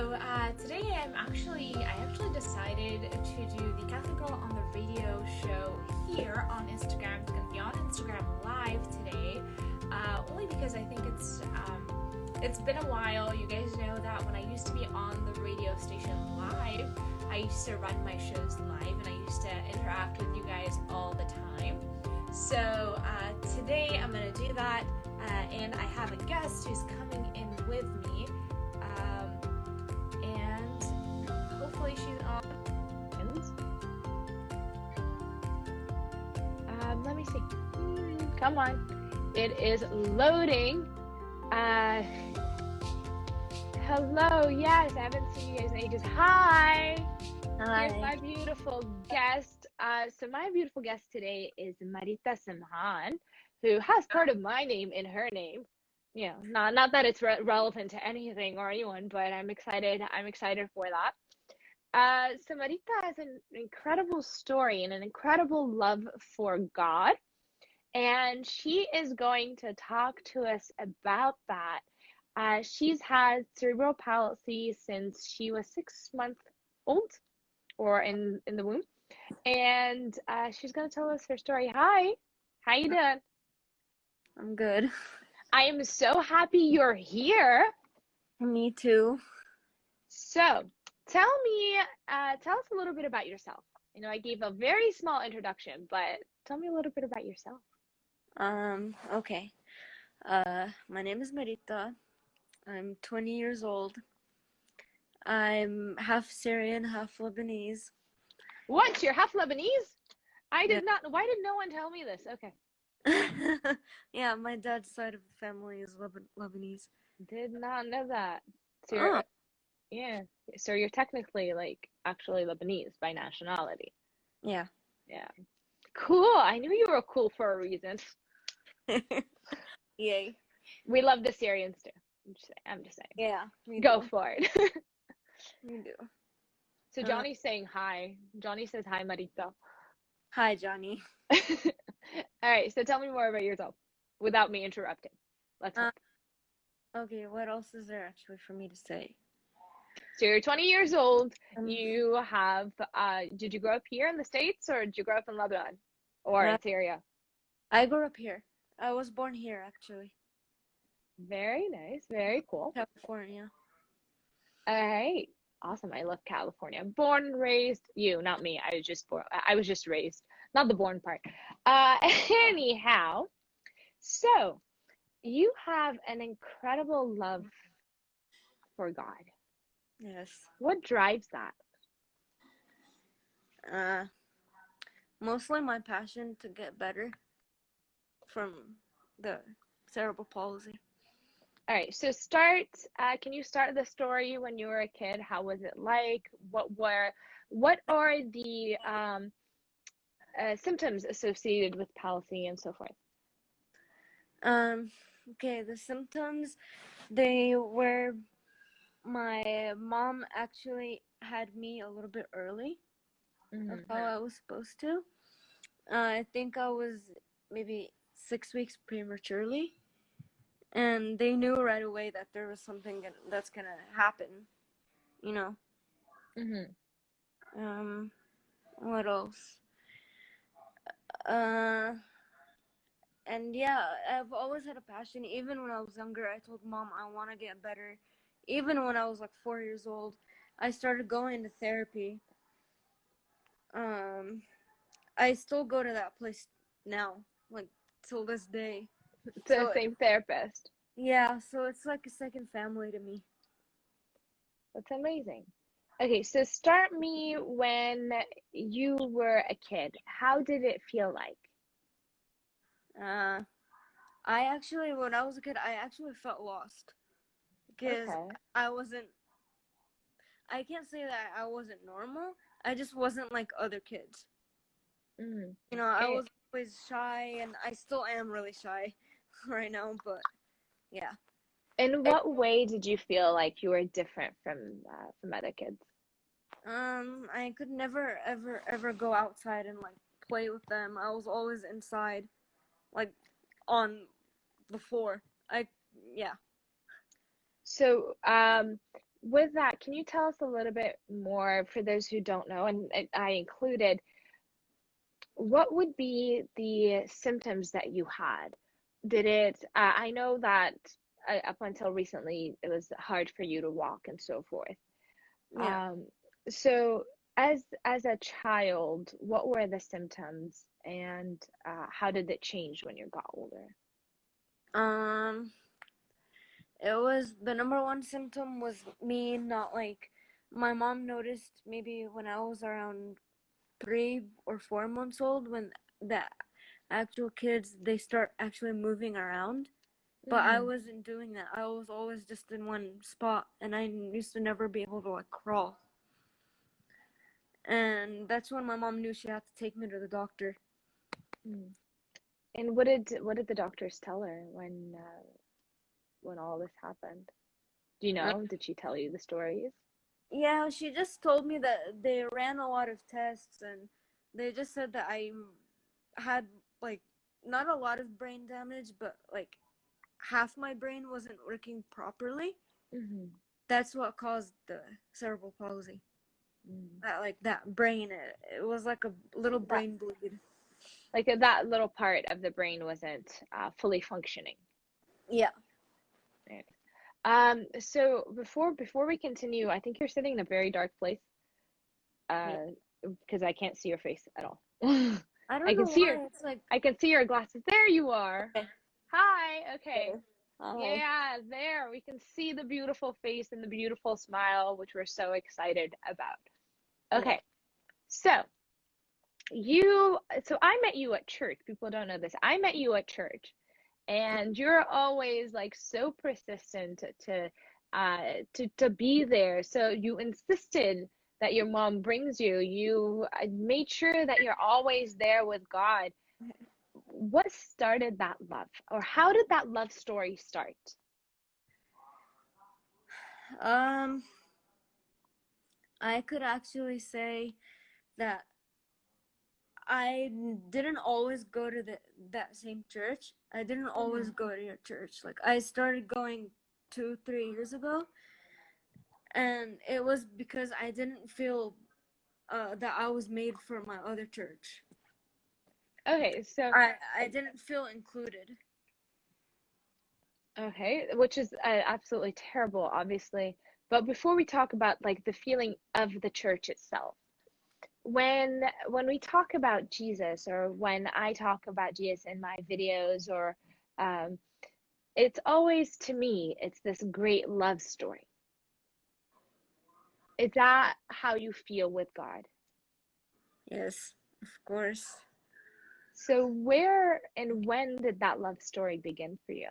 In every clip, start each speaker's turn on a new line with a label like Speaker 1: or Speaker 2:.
Speaker 1: Today I actually decided to do the Catholic Girl on the Radio show here on Instagram. It's going to be on Instagram Live today, only because I think it's been a while. You guys know that when I used to be on the radio station live, I used to run my shows live and I used to interact with you guys all the time. So today I'm going to do that, and I have a guest who's coming in with me. And hopefully she's on. Let me see. Come on. It is loading. Hello. Yes, I haven't seen you guys in ages. Hi.
Speaker 2: Hi.
Speaker 1: Here's my beautiful guest. So my beautiful guest today is Marita Simhan, who has part of my name in her name. Yeah, not that it's relevant to anything or anyone, but I'm excited. I'm excited for that. So Marita has an incredible story and an incredible love for God, and she is going to talk to us about that. She's had cerebral palsy since she was 6 months old, or in the womb, and she's going to tell us her story. Hi, how you doing?
Speaker 2: I'm good.
Speaker 1: I am so happy you're here.
Speaker 2: Me too.
Speaker 1: So, tell us a little bit about yourself. You know, I gave a very small introduction, but tell me a little bit about yourself.
Speaker 2: Okay. My name is Marita. I'm 20 years old. I'm half Syrian, half Lebanese.
Speaker 1: What? You're half Lebanese? I did
Speaker 2: Yeah.
Speaker 1: not. Why did no one tell me this? Okay.
Speaker 2: Yeah, my dad's side of the family is Lebanese.
Speaker 1: Did not know that. So
Speaker 2: Oh.
Speaker 1: yeah. So you're technically actually Lebanese by nationality.
Speaker 2: Yeah.
Speaker 1: Yeah. Cool. I knew you were cool for a reason.
Speaker 2: Yay.
Speaker 1: We love the Syrians too. I'm just saying.
Speaker 2: Yeah.
Speaker 1: Go for it.
Speaker 2: We do.
Speaker 1: So Johnny's saying hi. Johnny says hi, Marita.
Speaker 2: Hi, Johnny.
Speaker 1: All right, so tell me more about yourself without me interrupting. Let's hope.
Speaker 2: Okay, what else is there actually for me to say?
Speaker 1: So you're 20 years old. You have, did you grow up here in the States, or did you grow up in Lebanon or in Syria?
Speaker 2: I grew up here. I was born here, actually.
Speaker 1: Very nice. Very cool.
Speaker 2: California.
Speaker 1: All right. Awesome. I love California. Born and raised. You, not me. I was just raised. Not the born part. Anyhow, so you have an incredible love for God.
Speaker 2: Yes.
Speaker 1: What drives that?
Speaker 2: Mostly my passion to get better from the cerebral palsy.
Speaker 1: All right, so can you start the story when you were a kid? How was it like? What are the symptoms associated with palsy and so forth?
Speaker 2: Okay, the symptoms, they were, my mom actually had me a little bit early of how I was supposed to. I think I was maybe 6 weeks prematurely, and they knew right away that there was something that's gonna happen, you know. What else? And yeah, I've always had a passion. Even when I was younger, I told Mom I want to get better. Even when I was like 4 years old, I started going to therapy. I still go to that place now, like till this day.
Speaker 1: It's the same therapist.
Speaker 2: Yeah, so it's like a second family to me.
Speaker 1: That's amazing. Okay, so start me when you were a kid. How did it feel like?
Speaker 2: When I was a kid, I actually felt lost. Because I can't say that I wasn't normal. I just wasn't like other kids. You know, I was always shy, and I still am really shy right now, but yeah.
Speaker 1: In what way did you feel like you were different from other kids?
Speaker 2: I could never, ever go outside and like play with them. I was always inside, like on the floor. Yeah.
Speaker 1: So, with that, can you tell us a little bit more for those who don't know, and I included, what would be the symptoms that you had? Did it, I know that up until recently, it was hard for you to walk and so forth.
Speaker 2: Yeah.
Speaker 1: Um, so as a child, what were the symptoms and how did it change when you got older?
Speaker 2: Um, it was the number one symptom was me not like my mom noticed maybe when I was around 3 or 4 months old when the actual kids they start actually moving around. But I
Speaker 1: Hmm.
Speaker 2: wasn't doing that. I was always just in one spot, and I used to never be able to like crawl. And that's when my mom knew she had to take me to the doctor.
Speaker 1: And what did the doctors tell her when all this happened? Do you
Speaker 2: Uh,
Speaker 1: know? Did she tell you the stories?
Speaker 2: yeah, she just told me that they ran a lot of tests, and they just said that I had like not a lot of brain damage, but like half my brain wasn't working properly.
Speaker 1: Hmm.
Speaker 2: That's what caused the cerebral palsy.
Speaker 1: Mm.
Speaker 2: That brain, it was like a little
Speaker 1: That
Speaker 2: brain bleed.
Speaker 1: like that little part of the brain wasn't fully functioning.
Speaker 2: Yeah.
Speaker 1: Right. So before we continue, I think you're sitting in a very dark place.
Speaker 2: Yeah.
Speaker 1: Uh, because I can't see your face at all.
Speaker 2: I
Speaker 1: I
Speaker 2: don't
Speaker 1: can
Speaker 2: know
Speaker 1: see your
Speaker 2: why it's like
Speaker 1: I can see your glasses. There you are.
Speaker 2: okay.
Speaker 1: Hi. Okay.
Speaker 2: Okay. Hi.
Speaker 1: Yeah, there. We can see the beautiful face and the beautiful smile, which we're so excited about.
Speaker 2: Yeah.
Speaker 1: Okay. So, so I met you at church. People don't know this. I met you at church, and you're always like so persistent to be there. So you insisted that your mom brings you. You made sure that you're always there with God. What started that love, or how did that love story start?
Speaker 2: Um, I could actually say that I didn't always go to that same church. I didn't always
Speaker 1: Hmm.
Speaker 2: go to your church. Like I started going 2, 3 years ago, and it was because I didn't feel that I was made for my other church.
Speaker 1: Okay, so
Speaker 2: I didn't feel included.
Speaker 1: okay, which is absolutely terrible, obviously. But before we talk about like the feeling of the church itself, when we talk about Jesus, or when I talk about Jesus in my videos, or um, it's always, to me, it's this great love story. Is that how you feel with God?
Speaker 2: Yes, of course.
Speaker 1: So where and when did that love story begin for you?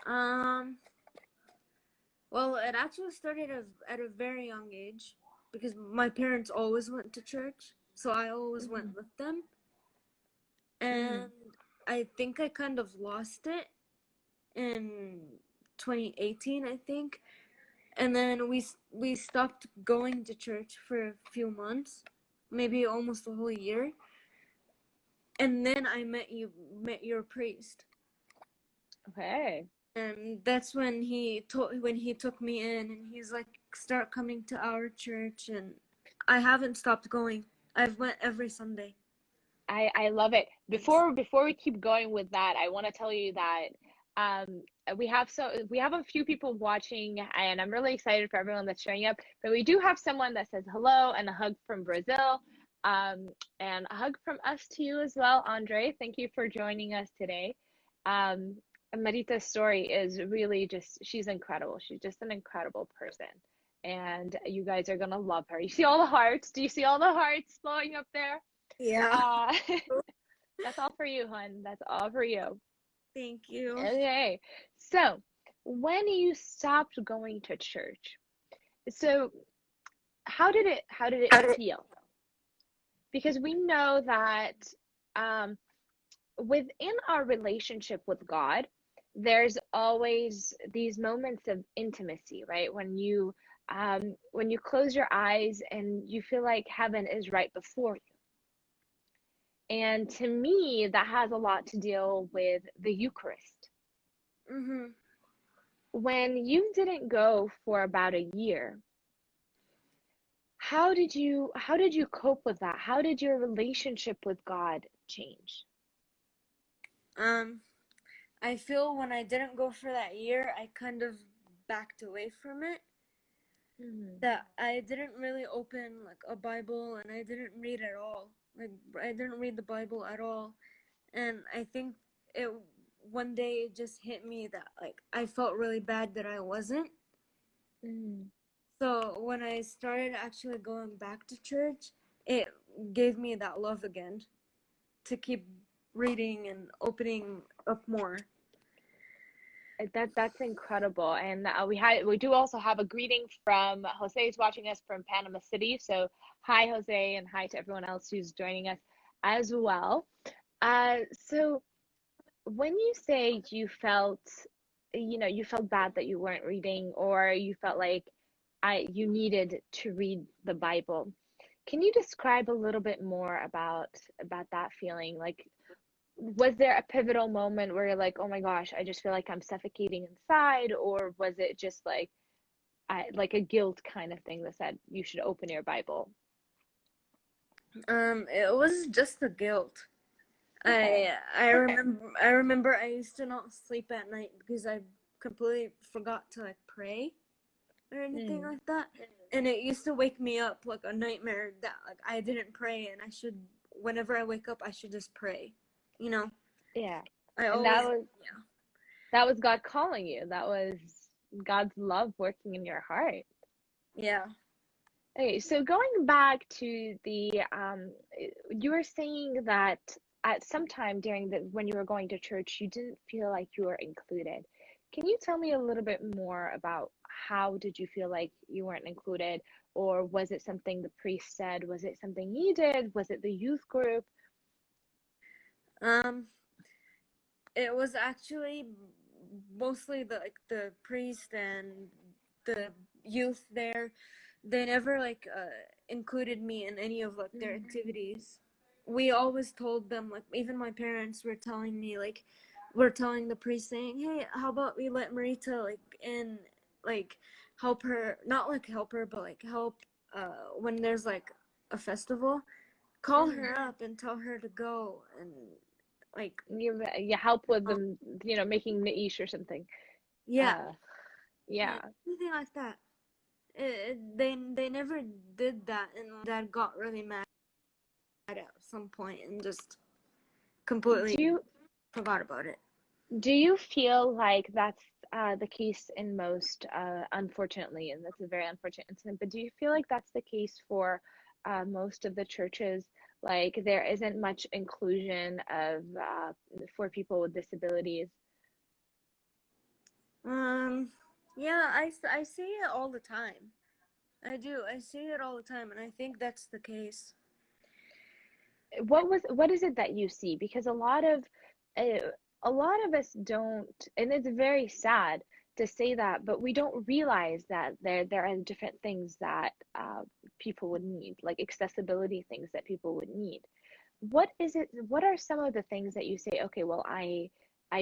Speaker 2: Um, well, it actually started at a very young age because my parents always went to church, so I always went
Speaker 1: Hmm.
Speaker 2: with them.
Speaker 1: Hmm.
Speaker 2: And I think I kind of lost it in 2018, I think. And then we stopped going to church for a few months, maybe almost a whole year. And then I met your priest.
Speaker 1: Okay.
Speaker 2: And that's when he took me in and he's like start coming to our church and I haven't stopped going. I've went every Sunday.
Speaker 1: I love it. Before we keep going with that, I want to tell you that um we have a few people watching, and I'm really excited for everyone that's showing up. But we do have someone that says hello and a hug from Brazil. Um, and a hug from us to you as well, Andre. Thank you for joining us today. Um, Marita's story is really just, she's incredible. She's just an incredible person. And you guys are gonna love her. You see all the hearts? Do you see all the hearts flowing up there?
Speaker 2: Yeah.
Speaker 1: Uh, that's all for you, hun. That's all for you.
Speaker 2: Thank you.
Speaker 1: Okay. So, when you stopped going to church, so how did it feel? Because we know that um, within our relationship with God, there's always these moments of intimacy, right? When you close your eyes and you feel like heaven is right before you. And to me, that has a lot to deal with the Eucharist.
Speaker 2: Mhm.
Speaker 1: when you didn't go for about a year, how did you cope with that? How did your relationship with God change?
Speaker 2: Um, I feel when I didn't go for that year, I kind of backed away from it.
Speaker 1: Mm,
Speaker 2: That I didn't really open like a Bible, and I didn't read at all. Like I didn't read the Bible at all, and I think it one day it just hit me that like I felt really bad that I wasn't.
Speaker 1: mm.
Speaker 2: So when I started actually going back to church, it gave me that love again to keep reading and opening up more.
Speaker 1: That's incredible. And we do also have a greeting from Jose is watching us from Panama City. So hi Jose and hi to everyone else who's joining us as well. So when you say you felt bad that you weren't reading or you felt like you needed to read the Bible, can you describe a little bit more about that feeling? Like, was there a pivotal moment where you're like, oh my gosh, I just feel like I'm suffocating inside, or was it just like a guilt kind of thing that said you should open your Bible?
Speaker 2: It was just the guilt.
Speaker 1: Okay.
Speaker 2: I remember I used to not sleep at night because I completely forgot to like pray or anything
Speaker 1: Mm,
Speaker 2: like that. And it used to wake me up like a nightmare that like I didn't pray, and I should, whenever I wake up, I should just pray. You know,
Speaker 1: yeah.
Speaker 2: I
Speaker 1: And
Speaker 2: always,
Speaker 1: that was God calling you. That was God's love working in your heart.
Speaker 2: yeah.
Speaker 1: Okay, so going back to you were saying that at some time during when you were going to church, you didn't feel like you were included. Can you tell me a little bit more about how did you feel like you weren't included, or was it something the priest said? Was it something you did? Was it the youth group?
Speaker 2: Um, it was actually mostly the priest and the youth there. They never like included me in any of like their
Speaker 1: Mm,
Speaker 2: activities. We always told them, like even my parents were telling me, like we're telling the priest saying, hey, how about we let Marita like in, like help her, not like help her, but like help when there's like a festival, call
Speaker 1: mm.
Speaker 2: her up and tell her to go, and like,
Speaker 1: You help with
Speaker 2: um,
Speaker 1: them, making ni'ish or something.
Speaker 2: yeah,
Speaker 1: Uh, yeah.
Speaker 2: yeah, anything like that. They never did that, and Dad got really mad at some point and just completely
Speaker 1: Do you
Speaker 2: forgot about it.
Speaker 1: Do you feel like that's the case in most, unfortunately, and that's a very unfortunate incident, but do you feel like that's the case for most of the churches? Like there isn't much inclusion for people with disabilities?
Speaker 2: Um, yeah, I see it all the time. I do. I see it all the time, and I think that's the case.
Speaker 1: What is it that you see? Because uh, a lot of us don't, and it's very sad to say that, but we don't realize that there are different things that people would need, like accessibility things that people would need. What is it? What are some of the things that you say, okay, well, I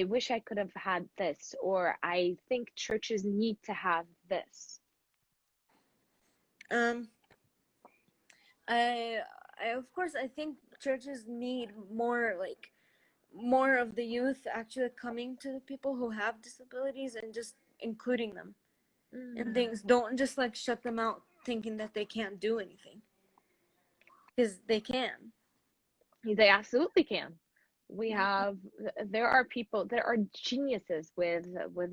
Speaker 1: wish I could have had this, or I think churches need to have this.
Speaker 2: Um, I I of course I think churches need more like more of the youth actually coming to the people who have disabilities and just including them in
Speaker 1: Mm.
Speaker 2: things. Don't just like shut them out thinking that they can't do anything, because they can.
Speaker 1: They absolutely can. We have there are geniuses with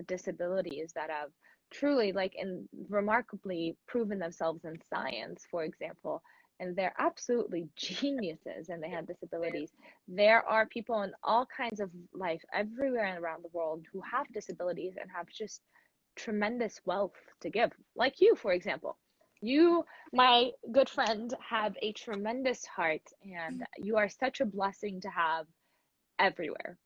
Speaker 1: disabilities that have truly like and remarkably proven themselves in science, for example, and they're absolutely geniuses and they have disabilities. There are people in all kinds of life everywhere around the world who have disabilities and have just tremendous wealth to give. Like you, for example. You, my good friend, have a tremendous heart, and you are such a blessing to have everywhere.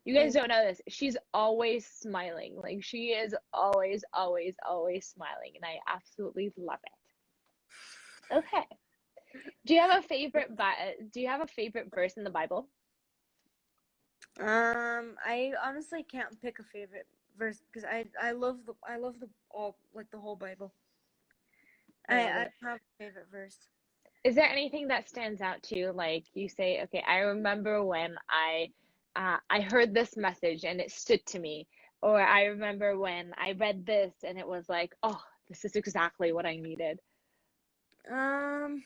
Speaker 1: You guys
Speaker 2: Thank
Speaker 1: don't know this. She's always smiling. Like she is always, always, always smiling, and I absolutely love it. Okay. Do you have a favorite verse in the Bible?
Speaker 2: I honestly can't pick a favorite verse because I love the all like the whole Bible.
Speaker 1: I love
Speaker 2: I
Speaker 1: it.
Speaker 2: have a favorite verse.
Speaker 1: Is there anything that stands out to you? Like you say, okay, I remember when I heard this message and it stood to me, or I remember when I read this and it was like, oh, this is exactly what I needed.
Speaker 2: Um,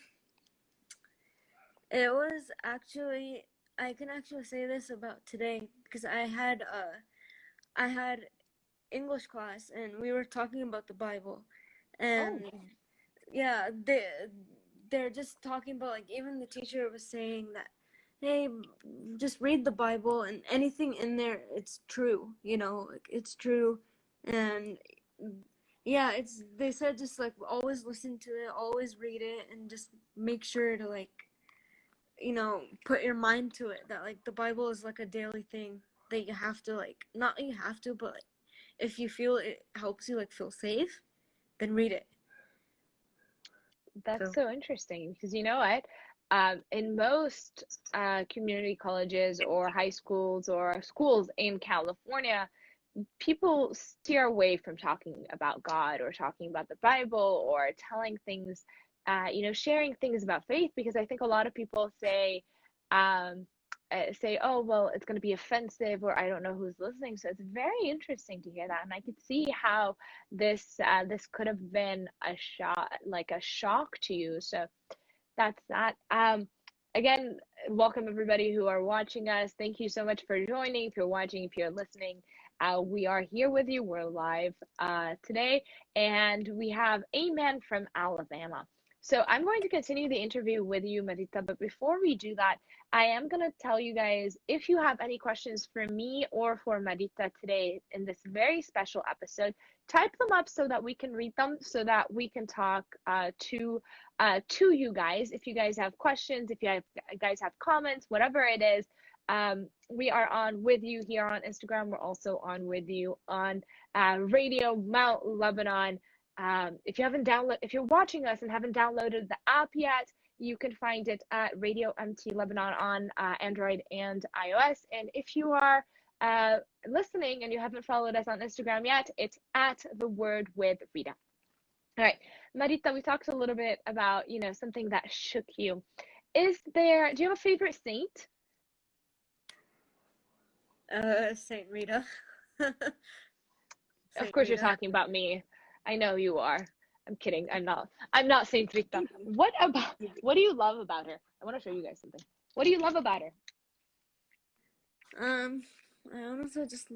Speaker 2: it was actually I can actually say this about today because I had English class and we were talking about the Bible,
Speaker 1: Oh,
Speaker 2: and yeah, they're just talking about like even the teacher was saying that, hey, just read the Bible and anything in there, it's true, like it's true, and yeah, it's they said just like always listen to it, always read it, and just make sure to like put your mind to it that like the Bible is like a daily thing that you have to like not you have to, but like, if you feel it helps you like feel safe, then read it.
Speaker 1: that's
Speaker 2: So
Speaker 1: so interesting because you know what? In most community colleges or high schools or schools in California, people steer away from talking about God or talking about the Bible or telling things, sharing things about faith because I think a lot of people um, say, oh, well, it's going to be offensive or I don't know who's listening. So it's very interesting to hear that, and I could see how this could have been a shock to you. So that's that. Again, welcome everybody who are watching us. Thank you so much for joining. If you're watching, if you're listening, we are here with you. We're live today, and we have a man from Alabama. So I'm going to continue the interview with you, Marita. But before we do that, I am going to tell you guys if you have any questions for me or for Marita today in this very special episode, type them up so that we can read them, so that we can talk to you guys. If you guys have questions, if guys have comments, whatever it is, we are on with you here on Instagram. We're also on with you on Radio Mount Lebanon. If you're watching us and haven't downloaded the app yet, you can find it at Radio MT Lebanon on Android and iOS. And if you are listening and you haven't followed us on Instagram yet, it's at the word with Rita. All right, Marita, we talked a little bit about, something that shook you. Do you have a favorite saint?
Speaker 2: Saint Rita.
Speaker 1: Of
Speaker 2: Saint
Speaker 1: course you're
Speaker 2: Rita.
Speaker 1: talking about me. I know you are. I'm kidding. I'm not. I'm not Saint Rita. What do you love about her? I want to show you guys something. What do you love about her?
Speaker 2: Um, I honestly just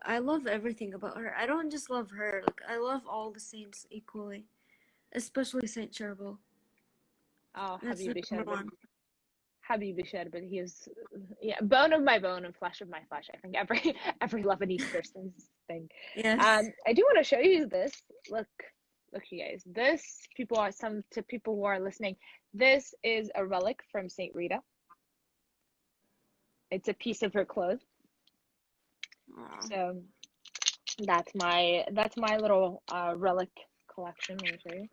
Speaker 2: I love everything about her. I don't just love her. Like I love all the saints equally, especially Saint Charbel.
Speaker 1: Oh,
Speaker 2: That's the
Speaker 1: Habibi
Speaker 2: number
Speaker 1: Sherbet.
Speaker 2: one.
Speaker 1: Habibi Sherbet. He is, yeah, bone of my bone and flesh of my flesh. I think every Lebanese person's thing.
Speaker 2: Yes.
Speaker 1: I do want to show you this. Look, you guys. This to people who are listening. This is a relic from Saint Rita. It's a piece of her clothes.
Speaker 2: Aw.
Speaker 1: So that's my little relic collection. Let me show you.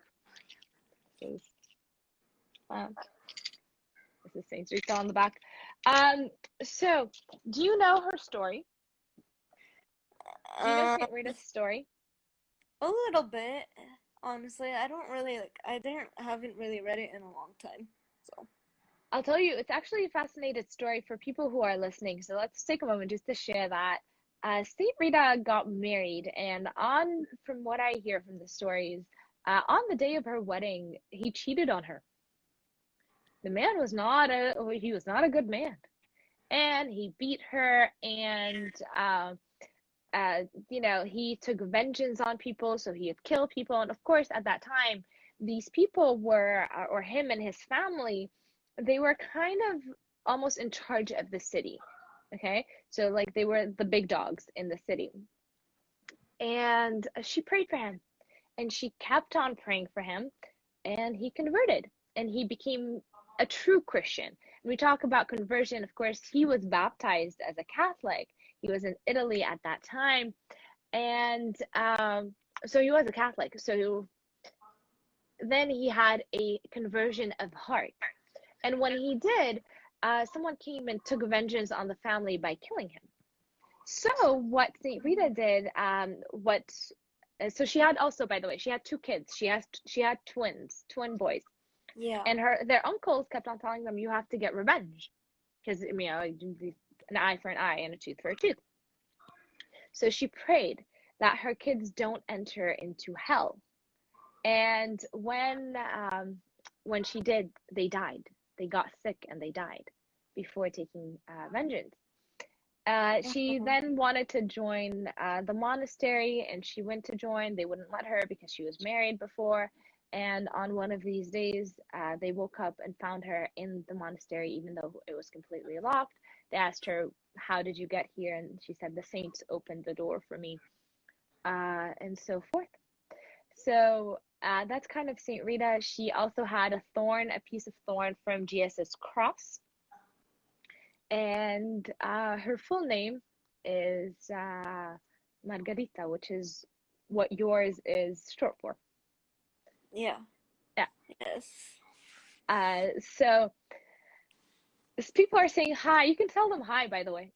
Speaker 1: This is um, this is Saint Rita on the back. So do you know her story? Do you know
Speaker 2: Uh,
Speaker 1: Saint Rita's story?
Speaker 2: a little bit. Honestly, I don't really like. Haven't really read it in a long time. So.
Speaker 1: I'll tell you, it's actually a fascinating story for people who are listening. So let's take a moment just to share that. Saint Rita got married, and from what I hear from the stories, on the day of her wedding, he cheated on her. The man he was not a good man, and he beat her, and he took vengeance on people, so he would kill people. And of course, at that time, these people or him and his family, they were kind of almost in charge of the city. Okay, so like they were the big dogs in the city. And she prayed for him, and she kept on praying for him, and he converted, and he became a true Christian. We talk about conversion. Of course, he was baptized as a Catholic. He was in Italy at that time, and so he was a Catholic. So then he had a conversion of heart, and when he did, someone came and took vengeance on the family by killing him. So what Saint Rita did, so she had also, by the way, she had two kids. She had twin boys,
Speaker 2: Yeah.
Speaker 1: and their uncles kept on telling them, you have to get revenge, because an eye for an eye and a tooth for a tooth. So she prayed that her kids don't enter into hell. And when she did, they died. They got sick and they died before taking vengeance. She then wanted to join the monastery, and she went to join. They wouldn't let her because she was married before. And on one of these days, they woke up and found her in the monastery, even though it was completely locked. They asked her, "How did you get here?" And she said, "The saints opened the door for me," and so forth. So that's kind of Saint Rita. She also had a piece of thorn from Jesus' cross, and her full name is Margarita, which is what yours is short for.
Speaker 2: Yeah.
Speaker 1: Yeah.
Speaker 2: Yes.
Speaker 1: So people are saying hi. You can tell them hi, by the way.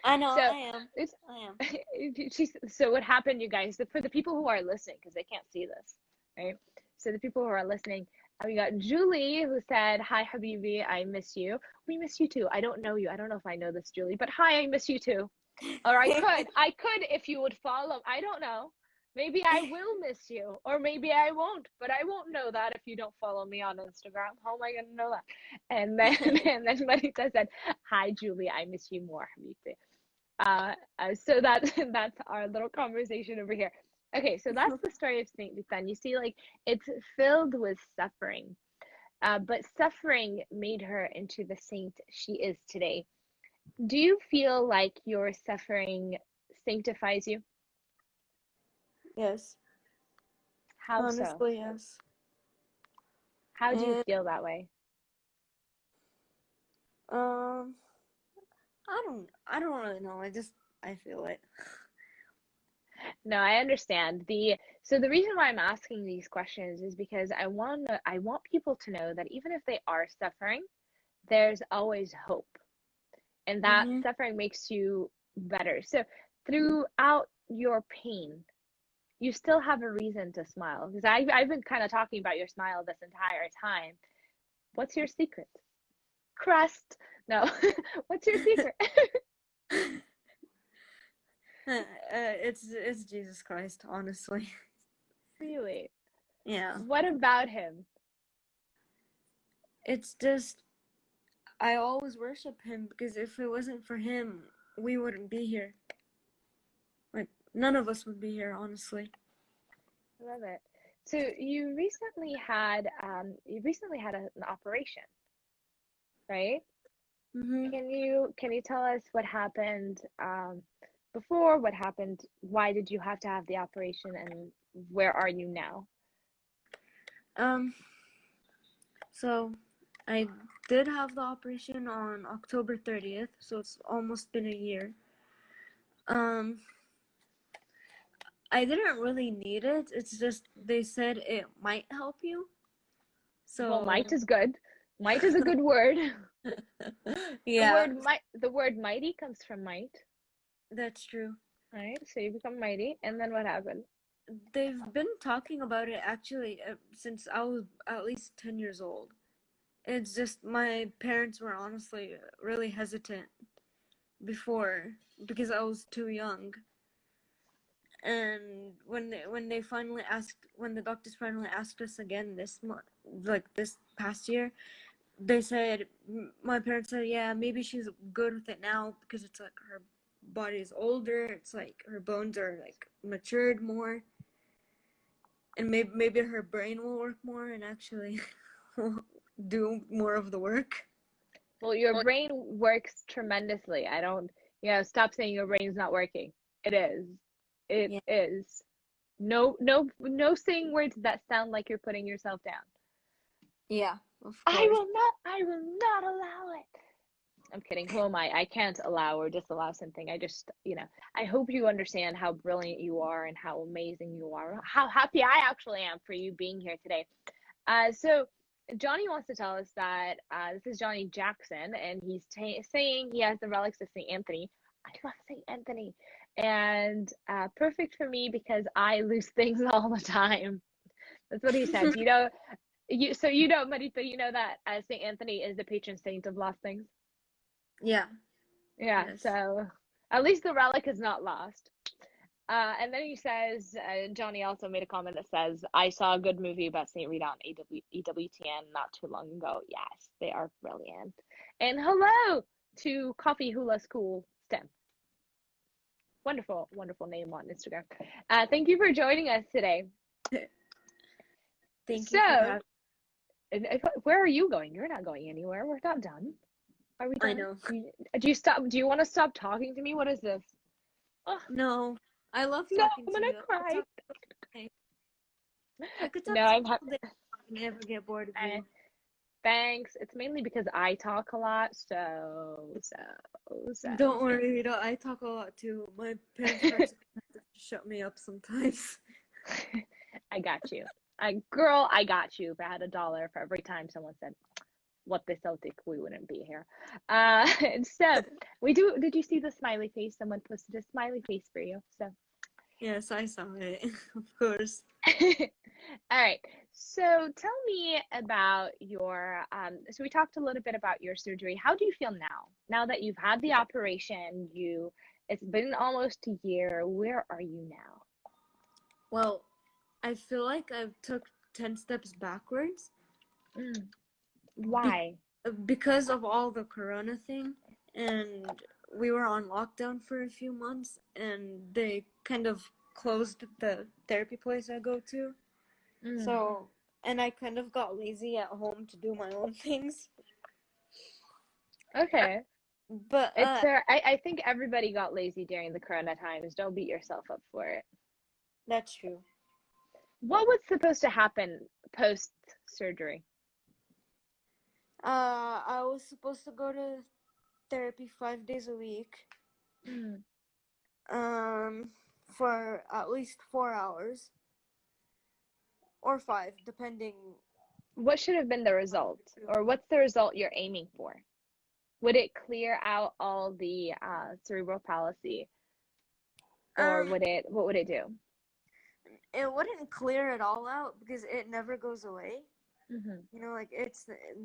Speaker 2: I know.
Speaker 1: So
Speaker 2: I am.
Speaker 1: it's
Speaker 2: I am.
Speaker 1: so what happened, you guys? For the people who are listening, because they can't see this, right? So the people who are listening, we got Julie who said, "Hi, Habibi, I miss you. We miss you too. I don't know you. I don't know if I know this, Julie, but hi, I miss you too. Or I could if you would follow. I don't know. Maybe I will miss you, or maybe I won't. But I won't know that if you don't follow me on Instagram. How am I gonna know that?" And then and then Marita said, "Hi, Julie, I miss you more, Habibi." So that's our little conversation over here. Okay, so that's the story of Saint Rita. And you see, like, it's filled with suffering, but suffering made her into the saint she is today. Do you feel like your suffering sanctifies you?
Speaker 2: Yes.
Speaker 1: How so?
Speaker 2: Honestly, yes.
Speaker 1: How do you
Speaker 2: And
Speaker 1: feel that way?
Speaker 2: um, I don't really know. I feel it.
Speaker 1: No, I understand. The reason why I'm asking these questions is because I want people to know that even if they are suffering, there's always hope. And that
Speaker 2: Mhm.
Speaker 1: suffering makes you better. So throughout your pain, you still have a reason to smile. Because I've been kind of talking about your smile this entire time. What's your secret? Crust. No. What's your secret?
Speaker 2: It's Jesus Christ, honestly.
Speaker 1: Really?
Speaker 2: Yeah.
Speaker 1: What about him?
Speaker 2: It's just I always worship him because if it wasn't for him, we wouldn't be here. Like none of us would be here, honestly.
Speaker 1: I love it. So you recently had an operation, right?
Speaker 2: Mhm.
Speaker 1: Can you tell us what happened before, what happened, why did you have to have the operation, and where are you now?
Speaker 2: Um. So I did have the operation on October 30th, so it's almost been a year. Um. I didn't really need it. It's just they said it might help you.
Speaker 1: Well,
Speaker 2: So
Speaker 1: might is good. Might is a good word.
Speaker 2: yeah,
Speaker 1: The word mighty comes from might,
Speaker 2: that's true.
Speaker 1: right? So you become mighty, and then what happened?
Speaker 2: They've been talking about it actually since I was at least 10 years old. It's just my parents were honestly really hesitant before because I was too young. And when the doctors finally asked us again this month, like this past year, they said my parents said, yeah, maybe she's good with it now because it's like her body is older. It's like her bones are like matured more, and maybe her brain will work more and actually do more of the work.
Speaker 1: Well, your brain works tremendously. I don't, stop saying your brain's not working. It is. It
Speaker 2: Yeah,
Speaker 1: is. No, no, no saying words that sound like you're putting yourself down.
Speaker 2: yeah, of
Speaker 1: I
Speaker 2: course.
Speaker 1: will not, I will not allow it. I'm kidding. Who am I? I can't allow or disallow something. I just, I hope you understand how brilliant you are and how amazing you are, how happy I actually am for you being here today. So Johnny wants to tell us that this is Johnny Jackson, and he's saying he has the relics of St. Anthony. I love St. Anthony. And perfect for me because I lose things all the time. That's what he said. Marita, you know that St. Anthony is the patron saint of lost things.
Speaker 2: Yeah.
Speaker 1: Yeah,
Speaker 2: Yes.
Speaker 1: so at least the relic is not lost. And then he says, Johnny also made a comment that says, I saw a good movie about St. Rita on EWTN not too long ago. Yes, they are brilliant. And hello to Coffee Hula School STEM. Wonderful, wonderful name on Instagram. Thank you for joining us today.
Speaker 2: Thank you for
Speaker 1: So,
Speaker 2: having.
Speaker 1: where are you going? You're not going anywhere. We're not done. Are we
Speaker 2: I
Speaker 1: done?
Speaker 2: know.
Speaker 1: Do you stop? Do you want to stop talking to me? What is this? Oh,
Speaker 2: No, I love
Speaker 1: no,
Speaker 2: talking
Speaker 1: I'm
Speaker 2: to
Speaker 1: gonna
Speaker 2: you.
Speaker 1: cry.
Speaker 2: I could talk
Speaker 1: No,
Speaker 2: to you
Speaker 1: I'm happy.
Speaker 2: all day. I never get bored of you.
Speaker 1: Thanks. It's mainly because I talk a lot, so.
Speaker 2: Don't worry, I talk a lot too. My parents practically have to shut me up sometimes.
Speaker 1: I got you. Girl, I got you. If I had $1 for every time someone said what the Celtic, we wouldn't be here. So did you see the smiley face? Someone posted a smiley face for you. So
Speaker 2: Yes, I saw it, of course.
Speaker 1: all right. So tell me about your so we talked a little bit about your surgery. How do you feel now? Now that you've had the operation, it's been almost a year. Where are you now?
Speaker 2: Well, I feel like I've took 10 steps backwards.
Speaker 1: Why?
Speaker 2: Because of all the corona thing, and we were on lockdown for a few months, and they kind of closed the therapy place I go to. So, and I kind of got lazy at home to do my own things.
Speaker 1: Okay.
Speaker 2: But
Speaker 1: It's fair. I think everybody got lazy during the corona times. Don't beat yourself up for it.
Speaker 2: That's true.
Speaker 1: What was supposed to happen post surgery?
Speaker 2: I was supposed to go to therapy 5 days a week. For at least 4 hours. Or 5, depending.
Speaker 1: What should have been the result? Or what's the result you're aiming for? Would it clear out all the cerebral palsy? Or what would it do?
Speaker 2: It wouldn't clear it all out because it never goes away. You know, like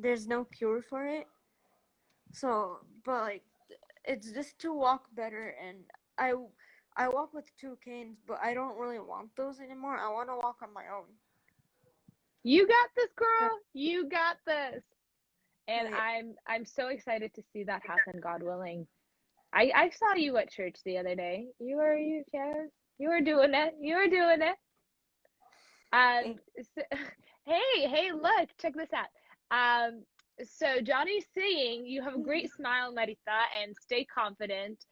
Speaker 2: there's no cure for it. So, but like, it's just to walk better, and I walk with 2 canes, but I don't really want those anymore. I want to walk on my own.
Speaker 1: You got this, girl. You got this. And
Speaker 2: Yeah.
Speaker 1: I'm so excited to see that happen, God willing. I saw you at church the other day. You were doing it. You were doing it. So, hey, look, check this out. So Johnny's saying you have a great smile, Marita, and stay confident.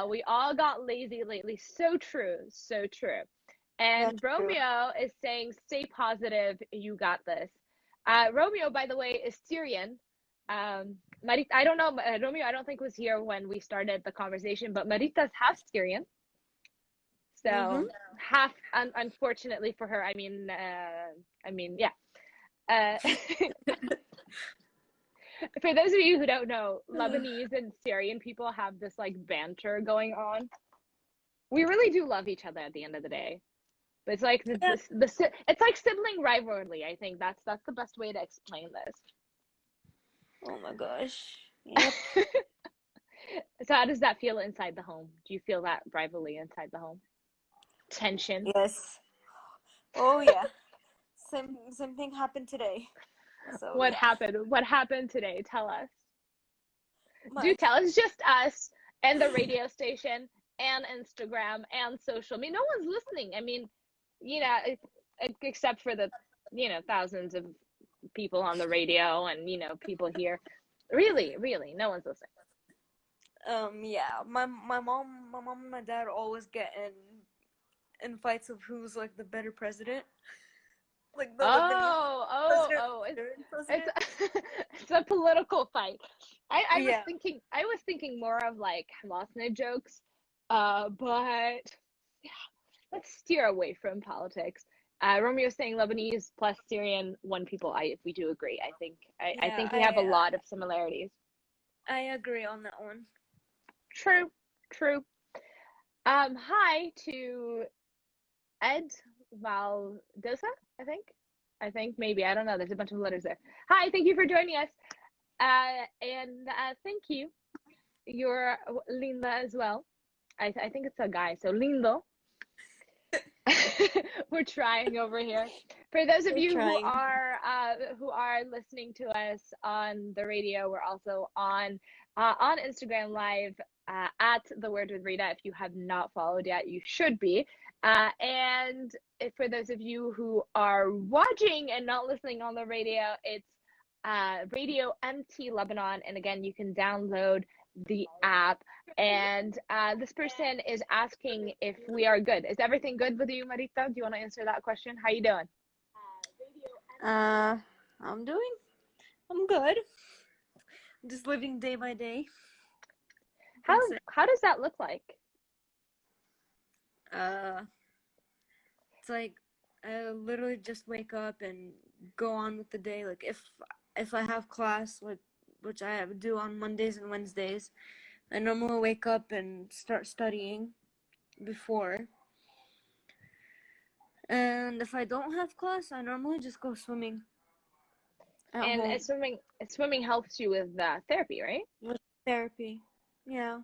Speaker 1: We all got lazy lately. So true, so true. And
Speaker 2: That's true.
Speaker 1: Romeo is saying, stay positive. You got this. Romeo, by the way, is Syrian. Marita, I don't know. Romeo, I don't think was here when we started the conversation, but Marita's half Syrian. So half, unfortunately for her, I mean, yeah. For those of you who don't know, Lebanese and Syrian people have this like banter going on. We really do love each other at the end of the day. But it's like it's like sibling rivalry. I think that's the best way to explain this.
Speaker 2: Oh my gosh. Yep.
Speaker 1: So how does that feel inside the home? Do you feel that rivalry inside the home? Tension?
Speaker 2: Yes. Oh yeah. Same thing happened today. So
Speaker 1: What
Speaker 2: yeah.
Speaker 1: happened? What happened today? Tell us. Do
Speaker 2: My
Speaker 1: tell us. Just us and the radio station and Instagram and social. I mean, no one's listening. I mean, except for the, thousands of people on the radio and, people here. Really, really, no one's listening.
Speaker 2: Yeah. My mom and my dad always get in fights of who's like the better president. Like the president.
Speaker 1: It's a political fight. I was
Speaker 2: Yeah.
Speaker 1: thinking more of like Hamasna jokes, but yeah, let's steer away from politics. Romeo saying Lebanese plus Syrian, one people. We do agree. I
Speaker 2: Yeah,
Speaker 1: think we have a lot of similarities.
Speaker 2: I agree on that one.
Speaker 1: True. True. Hi to Ed Valdosa, I think. I think maybe. I don't know. There's a bunch of letters there. Hi, thank you for joining us. And thank you. You're Linda as well. I think it's a guy, so Lindo. We're trying over here. For those of
Speaker 2: We're
Speaker 1: you
Speaker 2: trying.
Speaker 1: who are listening to us on the radio, we're also on Instagram Live at The Word with Rita. If you have not followed yet, you should be. And if, for those of you who are watching and not listening on the radio, it's Radio MT Lebanon. And again, you can download the app. And this person is asking if we are good. Is everything good with you, Marita? Do you want to answer that question? How you doing?
Speaker 2: I'm good. I'm just living day by day.
Speaker 1: How does that look like?
Speaker 2: It's like I literally just wake up and go on with the day. Like if I have class, like which I do on Mondays and Wednesdays, I normally wake up and start studying before. And if I don't have class, I normally just go swimming at
Speaker 1: And
Speaker 2: home.
Speaker 1: swimming helps you with therapy, right?
Speaker 2: With therapy. Yeah.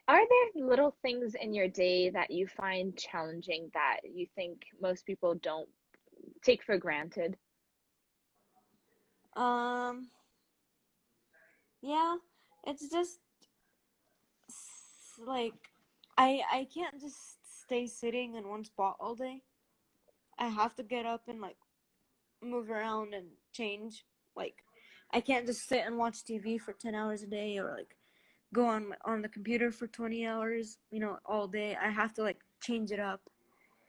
Speaker 1: Are there little things in your day that you find challenging that you think most people don't take for granted?
Speaker 2: Yeah. It's just like I can't just stay sitting in one spot all day. I have to get up and like move around and change. Like I can't just sit and watch TV for 10 hours a day or like go on the computer for 20 hours, all day. I have to like change it up.